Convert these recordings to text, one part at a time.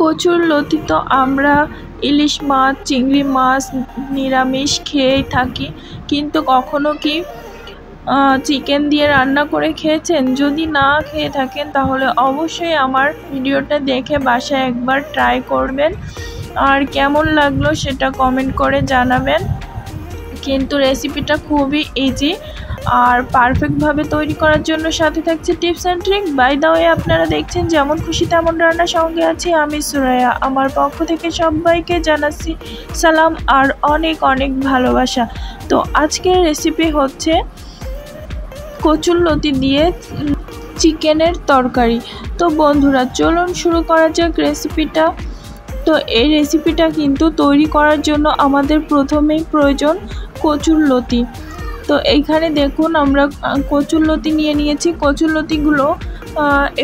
কচুরলতি তো আমরা ইলিশ মাছ, চিংড়ি মাছ নিরামিষ খেয়েই থাকি, কিন্তু কখনো কি চিকেন দিয়ে রান্না করে খেয়েছেন? যদি না খেয়ে থাকেন তাহলে অবশ্যই আমার ভিডিওটা দেখে বাসায় একবার ট্রাই করবেন, আর কেমন লাগলো সেটা কমেন্ট করে জানাবেন। কিন্তু রেসিপিটা খুবই ইজি আর পারফেক্টভাবে তৈরি করার জন্য সাথে থাকছে tips and trick. By the way, আপনারা দেখছেন যেমন খুশি তেমন রান্নার সঙ্গে আছি আমি সুরাইয়া। আমার পক্ষ থেকে সবাইকে জানাচ্ছি সালাম আর অনেক অনেক ভালোবাসা। তো আজকের রেসিপি হচ্ছে কচুরলতি দিয়ে চিকেনের তরকারি। তো বন্ধুরা চলুন শুরু করা যাক রেসিপিটা। তো এই রেসিপিটা কিন্তু তৈরি করার জন্য আমাদের প্রথমেই প্রয়োজন কচুরলতি। তো এইখানে দেখুন আমরা কচুরলতি নিয়েছি। কচুরলতিগুলো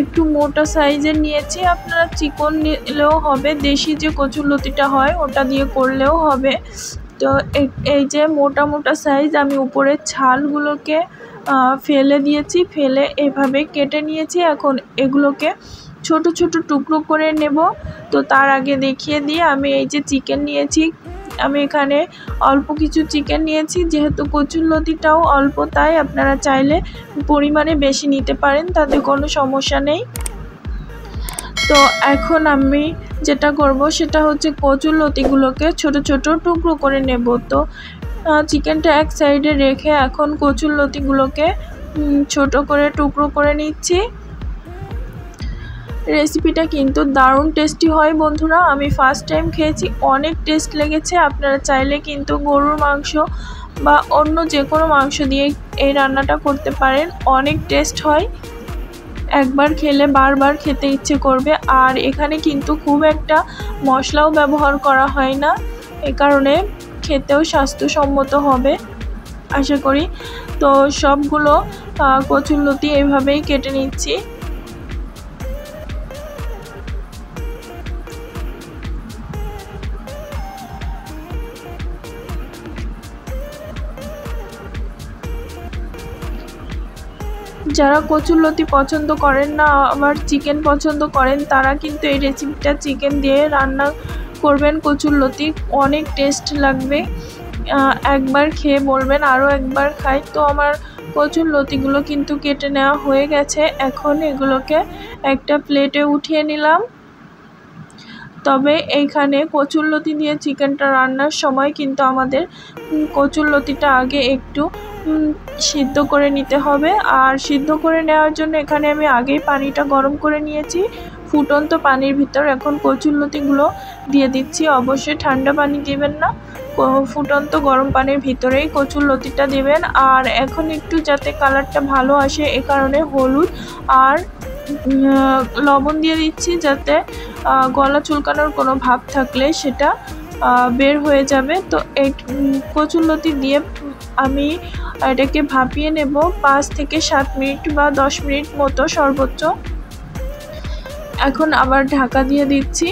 একটু মোটা সাইজের নিয়েছি, আপনারা চিকন নিলেও হবে, দেশি যে কচুরলতিটা হয় ওটা দিয়ে করলেও হবে। তো এই যে মোটা মোটা সাইজ আমি উপরের ছালগুলোকে ফেলে দিয়েছি, ফেলে এভাবে কেটে নিয়েছি। এখন এগুলোকে ছোট ছোট টুকরো করে নেব। তো তার আগে দেখিয়ে দিয়ে আমি এই যে চিকেন নিয়েছি, আমি এখানে অল্প কিছু চিকেন নিয়েছি, যেহেতু কচুরলতিটাও অল্প তাই আপনারা চাইলে পরিমাণে বেশি নিতে পারেন, তাতে কোনো সমস্যা নেই। তো এখন আমি যেটা করব সেটা হচ্ছে কচুরলতিগুলোকে ছোট ছোট টুকরো করে নেব। তো চিকেনটা এক সাইডে রেখে এখন কচুরলতিগুলোকে ছোট করে টুকরো করে নিচ্ছি। রেসিপিটা কিন্তু দারুণ টেস্টি হয় বন্ধুরা, আমি ফার্স্ট টাইম খেয়েছি, অনেক টেস্ট লেগেছে। আপনারা চাইলে কিন্তু গরুর মাংস বা অন্য যে কোনো মাংস দিয়ে এই রান্নাটা করতে পারেন, অনেক টেস্ট হয়, একবার খেলে বারবার খেতে ইচ্ছে করবে। আর এখানে কিন্তু খুব একটা মশলাও ব্যবহার করা হয় না, এ কারণে খেতেও স্বাস্থ্যসম্মত হবে আশা করি। তো সবগুলো কচুরলতি এইভাবেই কেটে নিচ্ছি। যারা কচুরলতি পছন্দ করেন না, আবার চিকেন পছন্দ করেন, তারা কিন্তু এই রেসিপিটা চিকেন দিয়ে রান্না করবেন কচুরলতি, অনেক টেস্ট লাগবে, একবার খেয়ে বলবেন আরও একবার খাই। তো আমার কচুরলতিগুলো কিন্তু কেটে নেওয়া হয়ে গেছে, এখন এগুলোকে একটা প্লেটে উঠিয়ে নিলাম। তবে এইখানে কচুরলতি দিয়ে চিকেনটা রান্নার সময় কিন্তু আমাদের কচুরলতিটা আগে একটু সিদ্ধ করে নিতে হবে। আর সিদ্ধ করে নেওয়ার জন্য এখানে আমি আগেই পানিটা গরম করে নিয়েছি, ফুটন্ত পানির ভিতর এখন কচুরলতিগুলো দিয়ে দিচ্ছি। অবশ্যই ঠান্ডা পানি দিবেন না, ফুটন্ত গরম পানির ভিতরেই কচুরলতিটা দিবেন। আর এখন একটু যাতে কালারটা ভালো আসে এ কারণে হলুদ আর লবণ দিয়ে দিচ্ছি, যাতে গলা চুলকানোর কোনো ভাব থাকলে সেটা বের হয়ে যাবে। তো এই কচুরলতি দিয়ে আমি এটাকে ভাপিয়ে নেব 5 থেকে 7 মিনিট বা 10 মিনিট মতো সর্বোচ্চ। এখন আবার ঢাকা দিয়ে দিচ্ছি।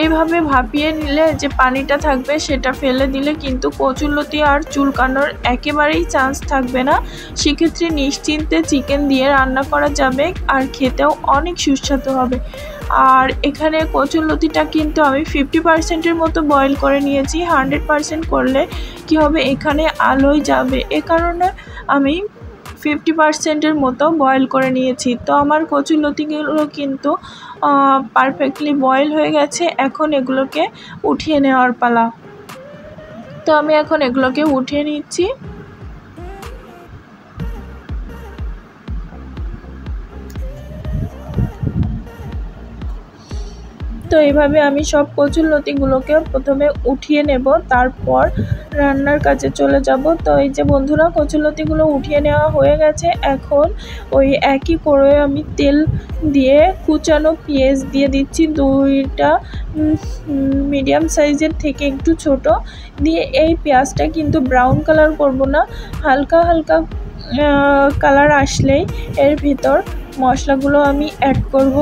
এইভাবে ভাপিয়ে নিলে যে পানিটা থাকবে সেটা ফেলে দিলে কিন্তু কচুরলতি আর চুলকানোর একেবারেই চান্স থাকবে না, সেক্ষেত্রে নিশ্চিন্তে চিকেন দিয়ে রান্না করা যাবে আর খেতেও অনেক সুস্বাদু হবে। আর এখানে কচুরলতিটা কিন্তু আমি 50%-এর মতো বয়েল করে নিয়েছি, 100% করলে কি হবে এখানে আলোয় যাবে, এ কারণে আমি 50%-এর মতো বয়েল করে নিয়েছি। তো আমার কচুরলতিগুলো কিন্তু পারফেক্টলি বয়েল হয়ে গেছে, এখন এগুলোকে উঠিয়ে নেওয়ার পালা। তো আমি এখন এগুলোকে উঠিয়ে নিচ্ছি। তো এইভাবে আমি সব কচুরলতিগুলোকে প্রথমে উঠিয়ে নেব, তারপর রান্নার কাজে চলে যাব। তো এই যে বন্ধুরা কচুরলতিগুলো উঠিয়ে নেওয়া হয়ে গেছে, এখন ওই একই করে আমি তেল দিয়ে কুচানো পেঁয়াজ দিয়ে দিচ্ছি, 2টা মিডিয়াম সাইজের থেকে একটু ছোট দিয়ে। এই পেঁয়াজটা কিন্তু ব্রাউন কালার করব না, হালকা হালকা কালার আসলেই এর ভিতর মশলাগুলো আমি অ্যাড করব।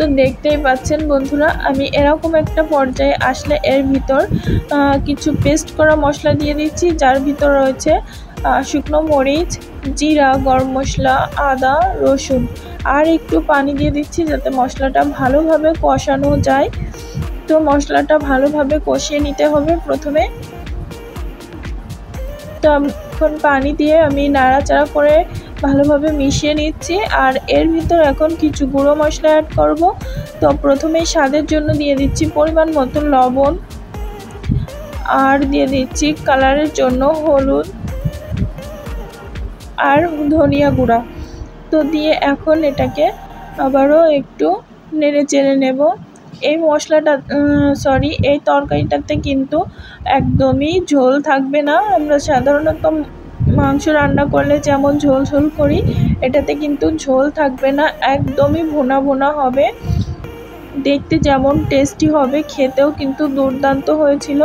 তো দেখতেই পাচ্ছেন বন্ধুরা, আমি এরকম একটা পর্যায়ে আসলে এর ভিতর কিছু পেস্ট করা মশলা দিয়ে দিচ্ছি, যার ভিতর রয়েছে শুকনো মরিচ, জিরা, গরম মশলা, আদা, রসুন আর একটু পানি দিয়ে দিচ্ছি যাতে মশলাটা ভালোভাবে কষানো যায়। তো মশলাটা ভালোভাবে কষিয়ে নিতে হবে প্রথমে। তো এখন পানি দিয়ে আমি নাড়াচাড়া করে ভালোভাবে মিশিয়ে নিচ্ছি। আর এর ভিতর এখন কিছু গুঁড়ো মশলা অ্যাড করব। তো প্রথমেই স্বাদের জন্য দিয়ে দিচ্ছি পরিমাণ মতো লবণ, আর দিয়ে দিচ্ছি কালারের জন্য হলুদ আর ধনিয়া গুঁড়া। তো দিয়ে এখন এটাকে আবারও একটু নেড়ে চেড়ে নেব। এই মশলাটা এই তরকারিটাতে কিন্তু একদমই ঝোল থাকবে না। আমরা সাধারণত মাংস রান্না করলে যেমন ঝোল ঝোল করি, এটাতে কিন্তু ঝোল থাকবে না, একদমই ভুনা ভুনা হবে। দেখতে যেমন টেস্টি হবে, খেতেও কিন্তু দুর্দান্ত হয়েছিল।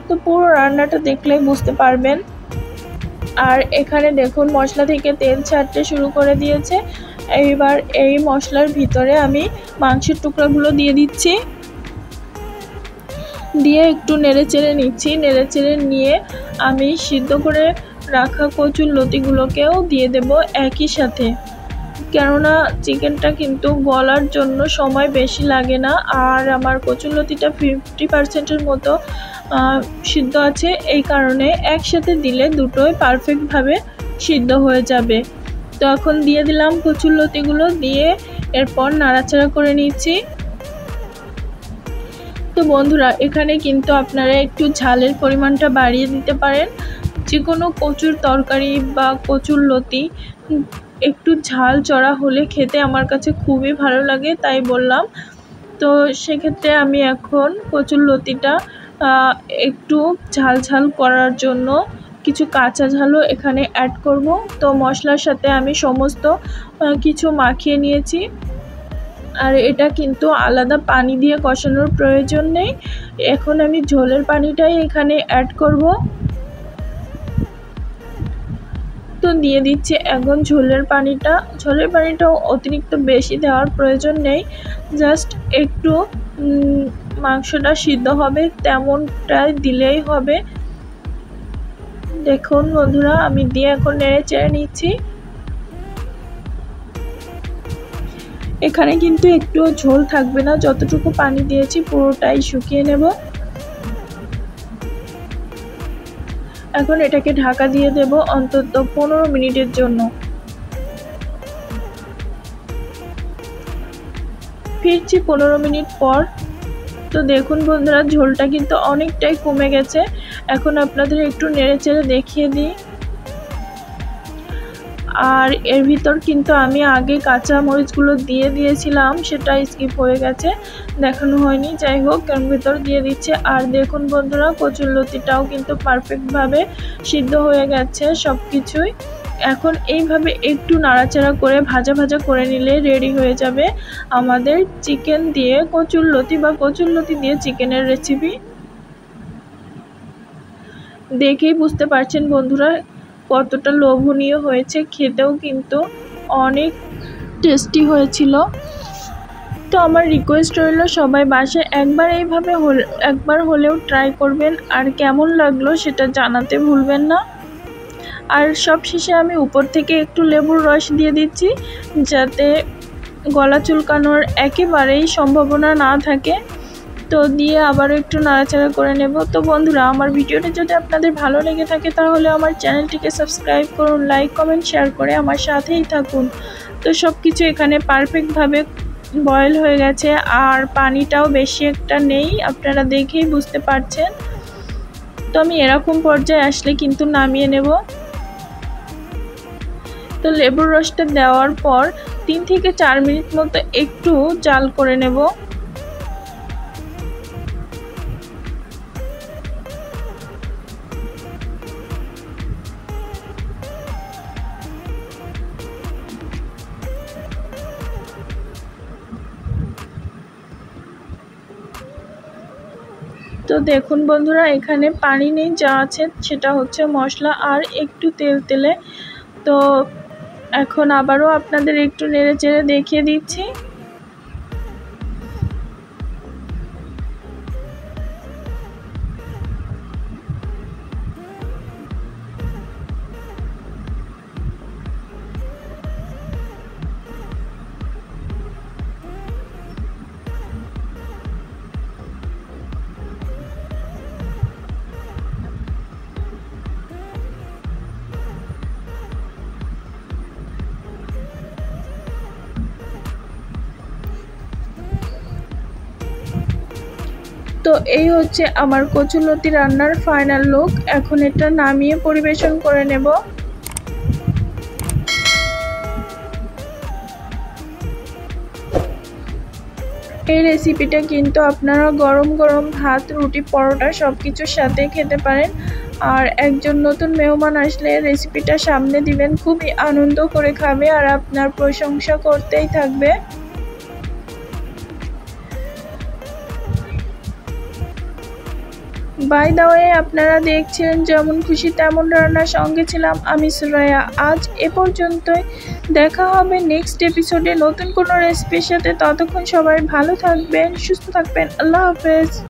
তো পুরো রান্নাটা দেখলেই বুঝতে পারবেন। আর এখানে দেখুন মশলা থেকে তেল ছাড়তে শুরু করে দিয়েছে। এইবার এই মশলার ভিতরে আমি মাংসের টুকরাগুলো দিয়ে দিচ্ছি, দিয়ে একটু নেড়েচেড়ে নিচ্ছি। নেড়েচেড়ে নিয়ে আমি সিদ্ধ করে রাখা কচুর লতিগুলোকেও দিয়ে দেব একই সাথে, কেননা চিকেনটা কিন্তু গলার জন্য সময় বেশি লাগে না। আর আমার কচুরলতিটা 50% মতো সিদ্ধ আছে, এই কারণে একসাথে দিলে দুটোই পারফেক্টভাবে সিদ্ধ হয়ে যাবে। তো এখন দিয়ে দিলাম কচুরলতিগুলো, দিয়ে এরপর নাড়াচাড়া করে নিচ্ছি। তো বন্ধুরা, এখানে কিন্তু আপনারা একটু ঝালের পরিমাণটা বাড়িয়ে দিতে পারেন। যে কোনো কচুর তরকারি বা কচুরলতি একটু ঝাল চড়া হলে খেতে আমার কাছে খুবই ভালো লাগে, তাই বললাম। তো সেক্ষেত্রে আমি এখন কচুরলতিটা একটু ঝাল ঝাল করার জন্য কিছু কাঁচা ঝালও এখানে অ্যাড করব। তো মশলার সাথে আমি সমস্ত কিছু মাখিয়ে নিয়েছি। আর এটা কিন্তু আলাদা পানি দিয়ে কষানোর প্রয়োজন নেই। এখন আমি ঝোলের পানিটাই এখানে অ্যাড করব। তো দিয়ে দিচ্ছি এখন ঝোলের পানিটাও অতিরিক্ত বেশি দেওয়ার প্রয়োজন নেই, জাস্ট একটু মাংসটা সিদ্ধ হবে তেমনটাই দিলেই হবে। দেখুন বন্ধুরা, আমি দিয়ে এখন নেড়ে চেড়ে নিচ্ছি। এখানে কিন্তু একটু ঝোল থাকবে না, যতটুকু পানি দিয়েছি পুরোটাই শুকিয়ে নেব। এখন এটাকে ঢাকা দিয়ে দেব অন্তত 15 মিনিটের জন্য। ফিরছি 15 মিনিট পর। তো দেখুন বন্ধুরা, ঝোলটা কিন্তু অনেকটাই কমে গেছে। এখন আপনাদের একটু নেড়েচেড়ে দেখিয়ে দিই। আর এর ভিতর কিন্তু আমি আগে কাঁচা মরিচগুলো দিয়ে দিয়েছিলাম, সেটা স্কিপ হয়ে গেছে, দেখানো হয়নি। যাই হোক, এর ভিতর দিয়ে দিচ্ছে। আর দেখুন বন্ধুরা, কচুরলতিটাও কিন্তু পারফেক্টভাবে সিদ্ধ হয়ে গেছে সব কিছুই। এখন এইভাবে একটু নাড়াচাড়া করে ভাজা ভাজা করে নিলে রেডি হয়ে যাবে আমাদের চিকেন দিয়ে কচুরলতি বা কচুরলতি দিয়ে চিকেনের রেসিপি। দেখেই বুঝতে পারছেন বন্ধুরা কতটা লোভনীয় হয়েছে, খেতেও কিন্তু অনেক টেস্টি হয়েছিল। তো আমার রিকোয়েস্ট রইল সবাই বাসায় একবার হলেও ট্রাই করবেন, আর কেমন লাগলো সেটা জানাতে ভুলবেন না। আর সব শেষে আমি উপর থেকে একটু লেবুর রস দিয়ে দিচ্ছি, যাতে গলা চুলকানোর একেবারেই সম্ভাবনা না থাকে। তো দিয়ে আবারও একটু নাড়াচাড়া করে নেব। তো বন্ধুরা, আমার ভিডিওটি যদি আপনাদের ভালো লেগে থাকে তাহলে আমার চ্যানেলটিকে সাবস্ক্রাইব করুন, লাইক কমেন্ট শেয়ার করে আমার সাথেই থাকুন। তো সব কিছু এখানে পারফেক্টভাবে বয়েল হয়ে গেছে, আর পানিটাও বেশি একটা নেই, আপনারা দেখেই বুঝতে পারছেন। তো আমি এরকম পর্যায়ে আসলে কিন্তু নামিয়ে নেব। তো লেবুর রসটা দেওয়ার পর 3 থেকে 4 মিনিট মতো একটু জাল করে নেব। তো দেখুন বন্ধুরা, এখানে পানি নেই, যা আছে সেটা হচ্ছে মশলা আর একটু তেলে। তো এখন আবারও আপনাদের একটু নেড়েচেড়ে দেখিয়ে দিচ্ছি। তো এই হচ্ছে আমার কচুরলতি রান্নার ফাইনাল লুক। এখন এটা নামিয়ে পরিবেশন করে নেব। এই রেসিপিটা কিন্তু আপনারা গরম গরম ভাত, রুটি, পরোটা সব কিছুর সাথে খেতে পারেন। আর একজন নতুন মেহমান আসলে রেসিপিটা সামনে দিবেন, খুবই আনন্দ করে খাবে আর আপনার প্রশংসা করতেই থাকবে। বাই দ্য ওয়ে, আপনারা দেখছেন যেমন খুশি তেমন রান্নার, সঙ্গে ছিলাম আমি সুরাইয়া। আজ এ পর্যন্তই, দেখা হবে নেক্সট এপিসোডে নতুন কোনো রেসিপির সাথে। ততক্ষণ সবাই ভালো থাকবেন, সুস্থ থাকবেন। আল্লাহ হাফেজ।